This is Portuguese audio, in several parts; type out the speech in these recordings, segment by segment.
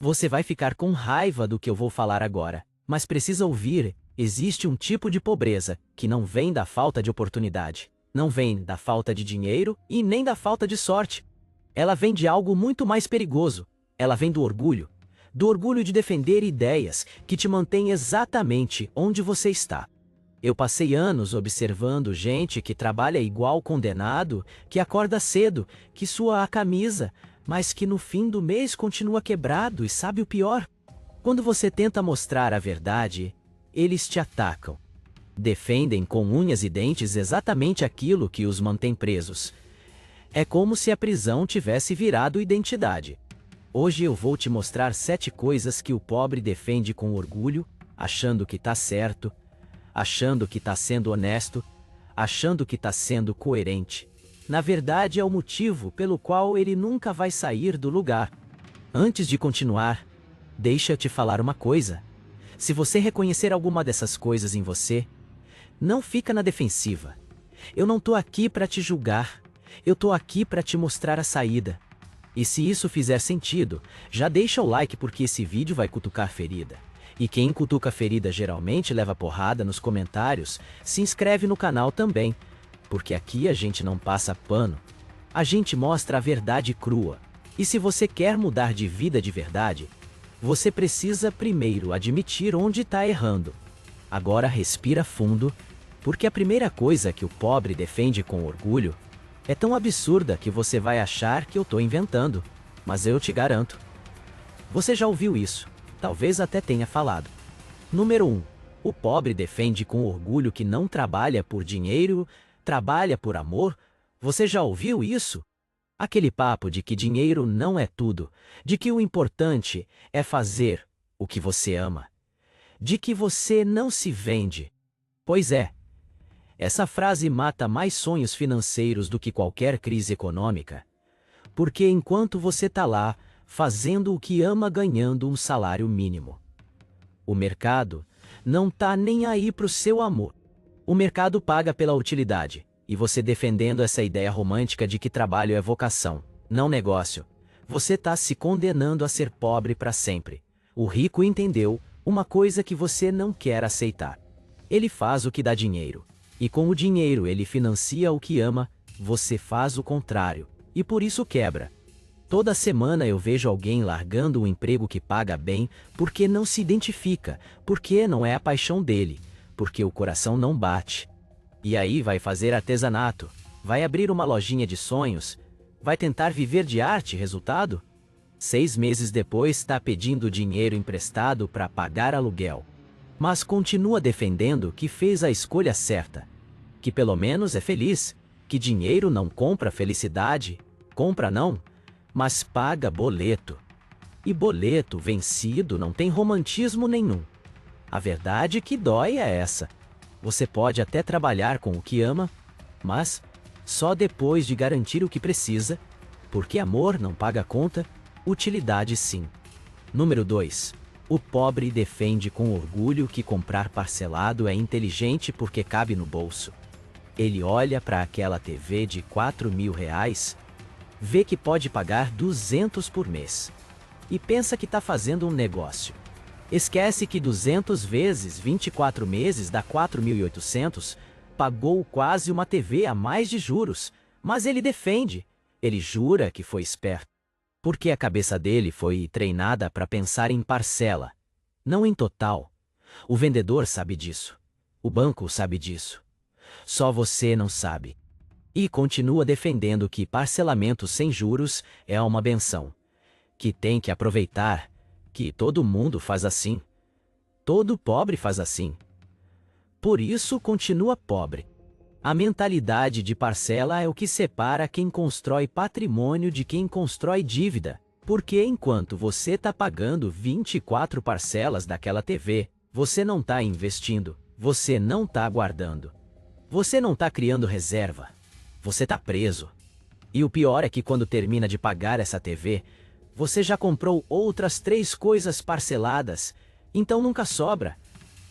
Você vai ficar com raiva do que eu vou falar agora, mas precisa ouvir. Existe um tipo de pobreza que não vem da falta de oportunidade, não vem da falta de dinheiro e nem da falta de sorte. Ela vem de algo muito mais perigoso. Ela vem do orgulho de defender ideias que te mantêm exatamente onde você está. Eu passei anos observando gente que trabalha igual condenado, que acorda cedo, que sua a camisa, mas que no fim do mês continua quebrado. E sabe o pior? Quando você tenta mostrar a verdade, eles te atacam. Defendem com unhas e dentes exatamente aquilo que os mantém presos. É como se a prisão tivesse virado identidade. Hoje eu vou te mostrar 7 coisas que o pobre defende com orgulho, achando que tá certo, achando que tá sendo honesto, achando que tá sendo coerente. Na verdade, é o motivo pelo qual ele nunca vai sair do lugar. Antes de continuar, deixa eu te falar uma coisa. Se você reconhecer alguma dessas coisas em você, não fica na defensiva. Eu não tô aqui para te julgar. Eu tô aqui para te mostrar a saída. E se isso fizer sentido, já deixa o like porque esse vídeo vai cutucar ferida. E quem cutuca ferida geralmente leva porrada nos comentários. Se inscreve no canal também, porque aqui a gente não passa pano. A gente mostra a verdade crua. E se você quer mudar de vida de verdade, você precisa primeiro admitir onde está errando. Agora respira fundo, porque a primeira coisa que o pobre defende com orgulho é tão absurda que você vai achar que eu estou inventando, mas eu te garanto. Você já ouviu isso, talvez até tenha falado. Número 1. O pobre defende com orgulho que não trabalha por dinheiro, trabalha por amor. Você já ouviu isso? Aquele papo de que dinheiro não é tudo, de que o importante é fazer o que você ama, de que você não se vende. Pois é, essa frase mata mais sonhos financeiros do que qualquer crise econômica, porque enquanto você tá lá, fazendo o que ama ganhando um salário mínimo, o mercado não tá nem aí pro seu amor. O mercado paga pela utilidade. E você defendendo essa ideia romântica de que trabalho é vocação, não negócio, você tá se condenando a ser pobre para sempre. O rico entendeu uma coisa que você não quer aceitar. Ele faz o que dá dinheiro. E com o dinheiro ele financia o que ama, você faz o contrário. E por isso quebra. Toda semana eu vejo alguém largando um emprego que paga bem porque não se identifica, porque não é a paixão dele, porque o coração não bate. E aí vai fazer artesanato, vai abrir uma lojinha de sonhos, vai tentar viver de arte, resultado? 6 meses depois está pedindo dinheiro emprestado para pagar aluguel. Mas continua defendendo que fez a escolha certa, que pelo menos é feliz, que dinheiro não compra felicidade, compra não, mas paga boleto. E boleto vencido não tem romantismo nenhum. A verdade que dói é essa. Você pode até trabalhar com o que ama, mas só depois de garantir o que precisa, porque amor não paga conta, utilidade sim. Número 2. O pobre defende com orgulho que comprar parcelado é inteligente porque cabe no bolso. Ele olha para aquela TV de R$ 4.000, vê que pode pagar 200 por mês e pensa que está fazendo um negócio. Esquece que 200 vezes 24 meses dá 4.800, pagou quase uma TV a mais de juros, mas ele defende, ele jura que foi esperto. Porque a cabeça dele foi treinada para pensar em parcela, não em total. O vendedor sabe disso, o banco sabe disso. Só você não sabe. E continua defendendo que parcelamento sem juros é uma benção, que tem que aproveitar, que todo mundo faz assim. Todo pobre faz assim. Por isso continua pobre. A mentalidade de parcela é o que separa quem constrói patrimônio de quem constrói dívida. Porque enquanto você está pagando 24 parcelas daquela TV, você não está investindo, você não está guardando. Você não está criando reserva. Você está preso. E o pior é que quando termina de pagar essa TV, você já comprou outras 3 coisas parceladas, então nunca sobra.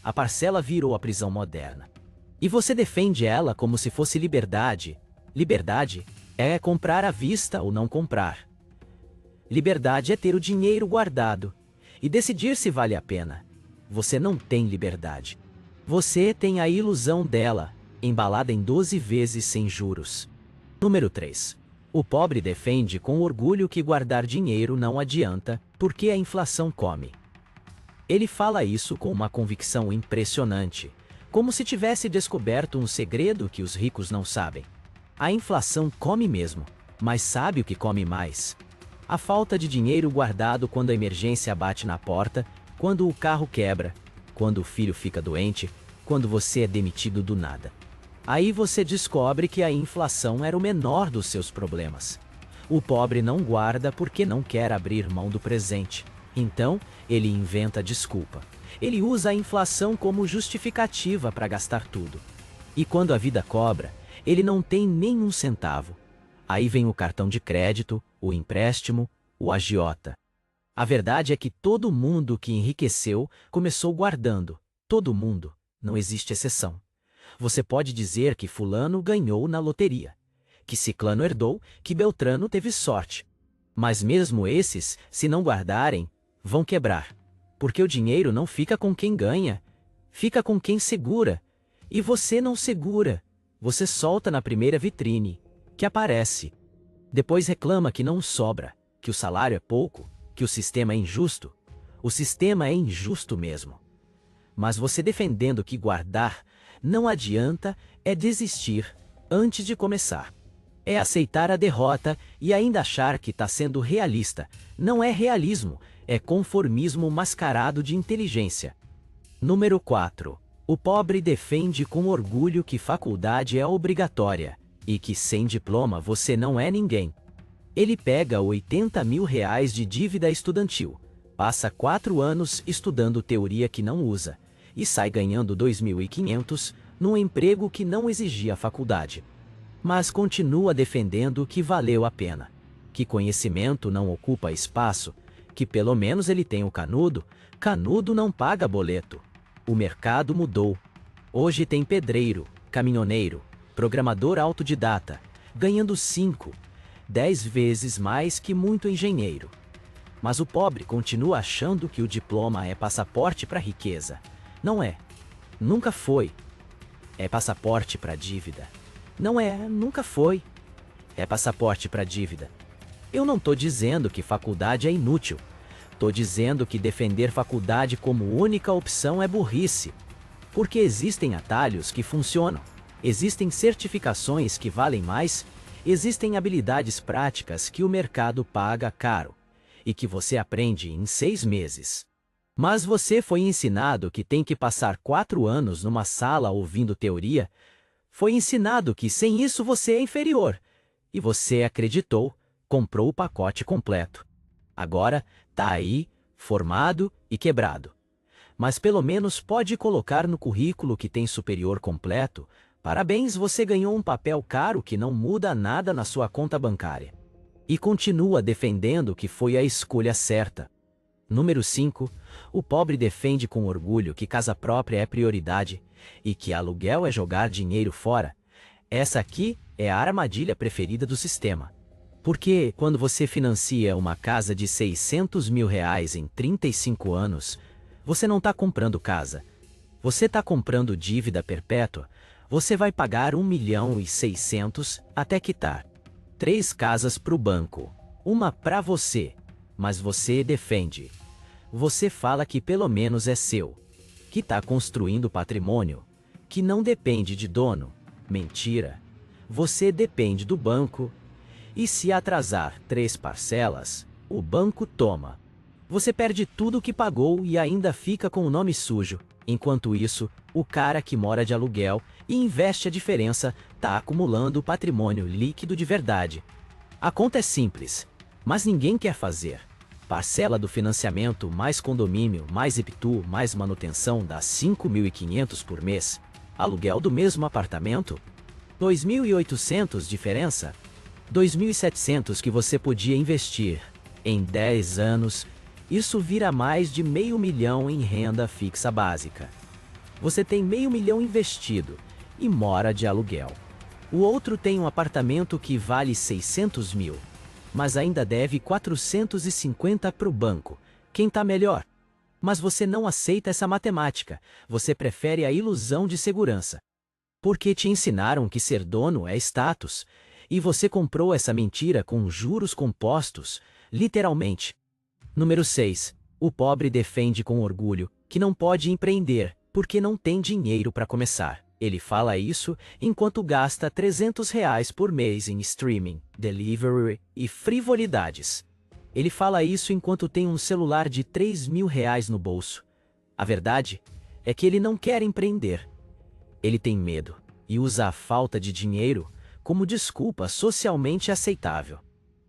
A parcela virou a prisão moderna. E você defende ela como se fosse liberdade. Liberdade é comprar à vista ou não comprar. Liberdade é ter o dinheiro guardado e decidir se vale a pena. Você não tem liberdade. Você tem a ilusão dela, embalada em 12 vezes sem juros. Número 3. O pobre defende com orgulho que guardar dinheiro não adianta, porque a inflação come. Ele fala isso com uma convicção impressionante, como se tivesse descoberto um segredo que os ricos não sabem. A inflação come mesmo, mas sabe o que come mais? A falta de dinheiro guardado quando a emergência bate na porta, quando o carro quebra, quando o filho fica doente, quando você é demitido do nada. Aí você descobre que a inflação era o menor dos seus problemas. O pobre não guarda porque não quer abrir mão do presente. Então, ele inventa desculpa. Ele usa a inflação como justificativa para gastar tudo. E quando a vida cobra, ele não tem nenhum centavo. Aí vem o cartão de crédito, o empréstimo, o agiota. A verdade é que todo mundo que enriqueceu começou guardando. Todo mundo, não existe exceção. Você pode dizer que fulano ganhou na loteria, que ciclano herdou, que Beltrano teve sorte. Mas mesmo esses, se não guardarem, vão quebrar. Porque o dinheiro não fica com quem ganha, fica com quem segura. E você não segura. Você solta na primeira vitrine, que aparece. Depois reclama que não sobra, que o salário é pouco, que o sistema é injusto. O sistema é injusto mesmo. Mas você defendendo que guardar não adianta é desistir antes de começar. É aceitar a derrota e ainda achar que está sendo realista. Não é realismo, é conformismo mascarado de inteligência. Número 4. O pobre defende com orgulho que faculdade é obrigatória e que sem diploma você não é ninguém. Ele pega 80 mil reais de dívida estudantil, passa 4 anos estudando teoria que não usa e sai ganhando 2.500 num emprego que não exigia faculdade. Mas continua defendendo que valeu a pena, que conhecimento não ocupa espaço, que pelo menos ele tem o canudo. Canudo não paga boleto. O mercado mudou. Hoje tem pedreiro, caminhoneiro, programador autodidata, ganhando 5, 10 vezes mais que muito engenheiro. Mas o pobre continua achando que o diploma é passaporte para a riqueza. Não é. Nunca foi. É passaporte para a dívida. Não é, nunca foi. É passaporte para a dívida. Eu não estou dizendo que faculdade é inútil. Estou dizendo que defender faculdade como única opção é burrice. Porque existem atalhos que funcionam. Existem certificações que valem mais. Existem habilidades práticas que o mercado paga caro e que você aprende em 6 meses. Mas você foi ensinado que tem que passar 4 anos numa sala ouvindo teoria. Foi ensinado que sem isso você é inferior. E você acreditou, comprou o pacote completo. Agora, tá aí, formado e quebrado. Mas pelo menos pode colocar no currículo que tem superior completo. Parabéns, você ganhou um papel caro que não muda nada na sua conta bancária. E continua defendendo que foi a escolha certa. Número 5. O pobre defende com orgulho que casa própria é prioridade e que aluguel é jogar dinheiro fora. Essa aqui é a armadilha preferida do sistema. Porque quando você financia uma casa de 600 mil reais em 35 anos, você não está comprando casa. Você está comprando dívida perpétua. Você vai pagar 1.600.000 até quitar. 3 casas para o banco. Uma para você. Mas você defende. Você fala que pelo menos é seu. Que está construindo patrimônio. Que não depende de dono. Mentira. Você depende do banco. E se atrasar 3 parcelas, o banco toma. Você perde tudo o que pagou e ainda fica com o nome sujo. Enquanto isso, o cara que mora de aluguel e investe a diferença está acumulando patrimônio líquido de verdade. A conta é simples, mas ninguém quer fazer. Parcela do financiamento mais condomínio mais IPTU mais manutenção dá 5.500 por mês. Aluguel do mesmo apartamento? 2.800 diferença? 2.700 que você podia investir. Em 10 anos, isso vira mais de R$500 mil em renda fixa básica. Você tem R$500 mil investido e mora de aluguel. O outro tem um apartamento que vale 600 mil. mas ainda deve 450 para o banco. Quem tá melhor? Mas você não aceita essa matemática, você prefere a ilusão de segurança. Porque te ensinaram que ser dono é status, e você comprou essa mentira com juros compostos, literalmente. Número 6. O pobre defende com orgulho que não pode empreender, porque não tem dinheiro para começar. Ele fala isso enquanto gasta R$ 300 por mês em streaming, delivery e frivolidades. Ele fala isso enquanto tem um celular de R$ 3.000 no bolso. A verdade é que ele não quer empreender. Ele tem medo e usa a falta de dinheiro como desculpa socialmente aceitável.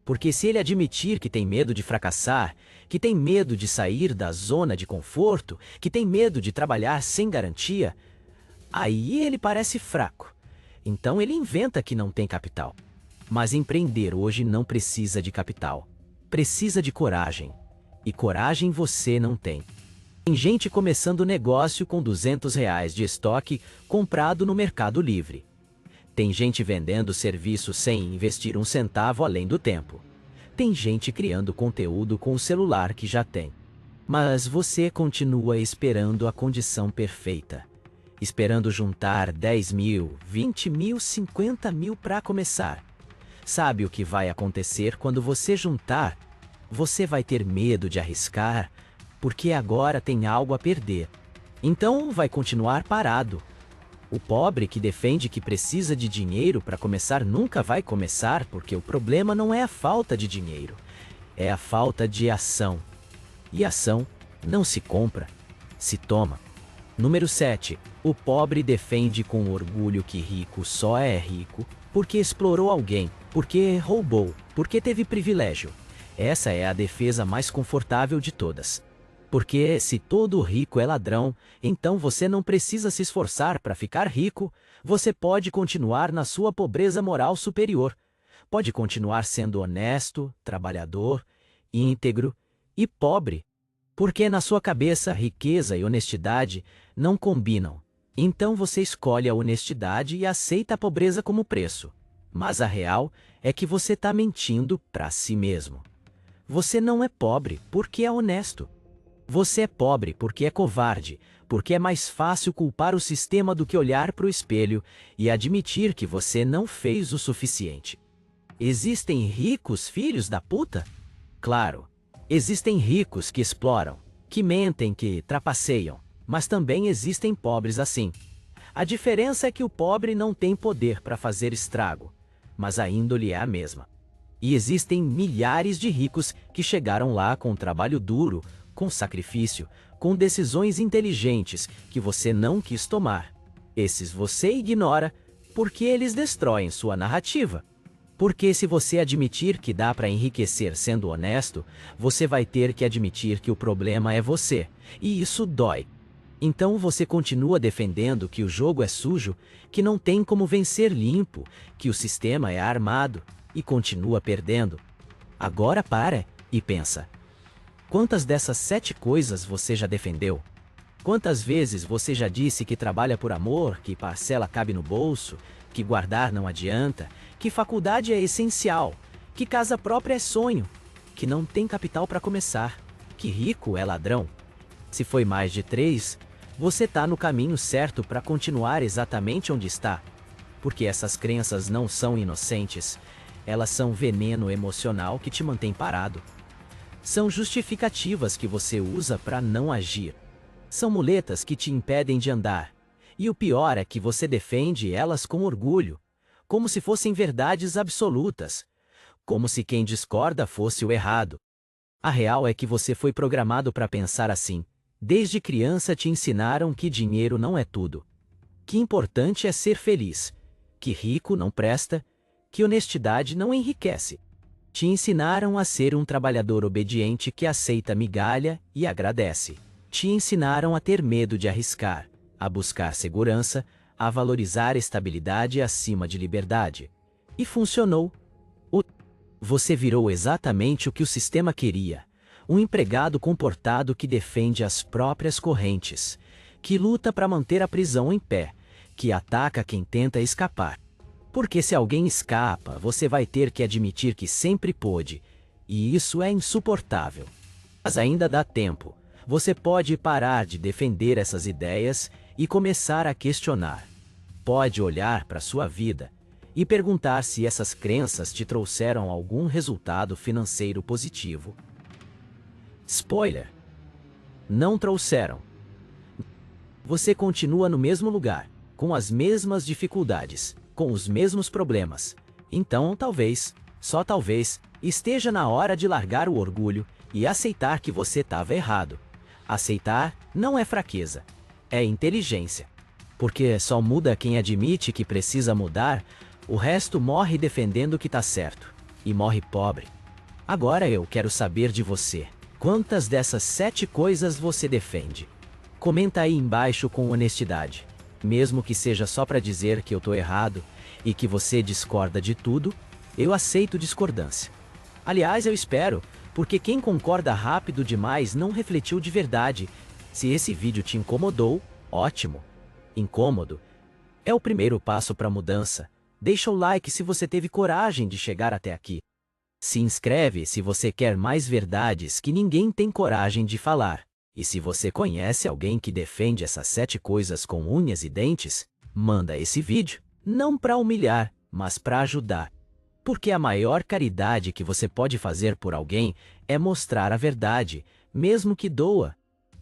Porque se ele admitir que tem medo de fracassar, que tem medo de sair da zona de conforto, que tem medo de trabalhar sem garantia, aí ele parece fraco. Então ele inventa que não tem capital. Mas empreender hoje não precisa de capital. Precisa de coragem. E coragem você não tem. Tem gente começando negócio com R$ 200 de estoque comprado no Mercado Livre. Tem gente vendendo serviço sem investir um centavo além do tempo. Tem gente criando conteúdo com o celular que já tem. Mas você continua esperando a condição perfeita. Esperando juntar 10 mil, 20 mil, 50 mil para começar. Sabe o que vai acontecer quando você juntar? Você vai ter medo de arriscar, porque agora tem algo a perder. Então vai continuar parado. O pobre que defende que precisa de dinheiro para começar nunca vai começar, porque o problema não é a falta de dinheiro, é a falta de ação. E ação não se compra, se toma. Número 7. O pobre defende com orgulho que rico só é rico porque explorou alguém, porque roubou, porque teve privilégio. Essa é a defesa mais confortável de todas. Porque se todo rico é ladrão, então você não precisa se esforçar para ficar rico, você pode continuar na sua pobreza moral superior. Pode continuar sendo honesto, trabalhador, íntegro e pobre. Porque na sua cabeça riqueza e honestidade não combinam. Então você escolhe a honestidade e aceita a pobreza como preço. Mas a real é que você está mentindo para si mesmo. Você não é pobre porque é honesto. Você é pobre porque é covarde, porque é mais fácil culpar o sistema do que olhar para o espelho e admitir que você não fez o suficiente. Existem ricos filhos da puta? Claro. Existem ricos que exploram, que mentem, que trapaceiam, mas também existem pobres assim. A diferença é que o pobre não tem poder para fazer estrago, mas a índole é a mesma. E existem milhares de ricos que chegaram lá com trabalho duro, com sacrifício, com decisões inteligentes que você não quis tomar. Esses você ignora porque eles destroem sua narrativa. Porque se você admitir que dá para enriquecer sendo honesto, você vai ter que admitir que o problema é você, e isso dói. Então você continua defendendo que o jogo é sujo, que não tem como vencer limpo, que o sistema é armado, e continua perdendo. Agora para e pensa. Quantas dessas 7 coisas você já defendeu? Quantas vezes você já disse que trabalha por amor, que parcela cabe no bolso, que guardar não adianta, que faculdade é essencial, que casa própria é sonho, que não tem capital para começar, que rico é ladrão? Se foi mais de 3, você está no caminho certo para continuar exatamente onde está. Porque essas crenças não são inocentes, elas são veneno emocional que te mantém parado. São justificativas que você usa para não agir. São muletas que te impedem de andar. E o pior é que você defende elas com orgulho, como se fossem verdades absolutas, como se quem discorda fosse o errado. A real é que você foi programado para pensar assim. Desde criança te ensinaram que dinheiro não é tudo, que importante é ser feliz, que rico não presta, que honestidade não enriquece. Te ensinaram a ser um trabalhador obediente que aceita migalha e agradece. Te ensinaram a ter medo de arriscar, a buscar segurança, a valorizar estabilidade acima de liberdade. E funcionou. Você virou exatamente o que o sistema queria. Um empregado comportado que defende as próprias correntes, que luta para manter a prisão em pé, que ataca quem tenta escapar. Porque se alguém escapa, você vai ter que admitir que sempre pôde, e isso é insuportável. Mas ainda dá tempo. Você pode parar de defender essas ideias e começar a questionar. Pode olhar para sua vida e perguntar se essas crenças te trouxeram algum resultado financeiro positivo. Spoiler: não trouxeram. Você continua no mesmo lugar, com as mesmas dificuldades, com os mesmos problemas. Então, talvez, só talvez, esteja na hora de largar o orgulho e aceitar que você estava errado. Aceitar não é fraqueza, é inteligência. Porque só muda quem admite que precisa mudar, o resto morre defendendo que tá certo. E morre pobre. Agora eu quero saber de você. Quantas dessas 7 coisas você defende? Comenta aí embaixo com honestidade. Mesmo que seja só para dizer que eu tô errado e que você discorda de tudo, eu aceito discordância. Aliás, eu espero, porque quem concorda rápido demais não refletiu de verdade. Se esse vídeo te incomodou, ótimo. Incômodo é o primeiro passo para a mudança. Deixa o like se você teve coragem de chegar até aqui. Se inscreve se você quer mais verdades que ninguém tem coragem de falar. E se você conhece alguém que defende essas 7 coisas com unhas e dentes, manda esse vídeo, não para humilhar, mas para ajudar. Porque a maior caridade que você pode fazer por alguém é mostrar a verdade, mesmo que doa.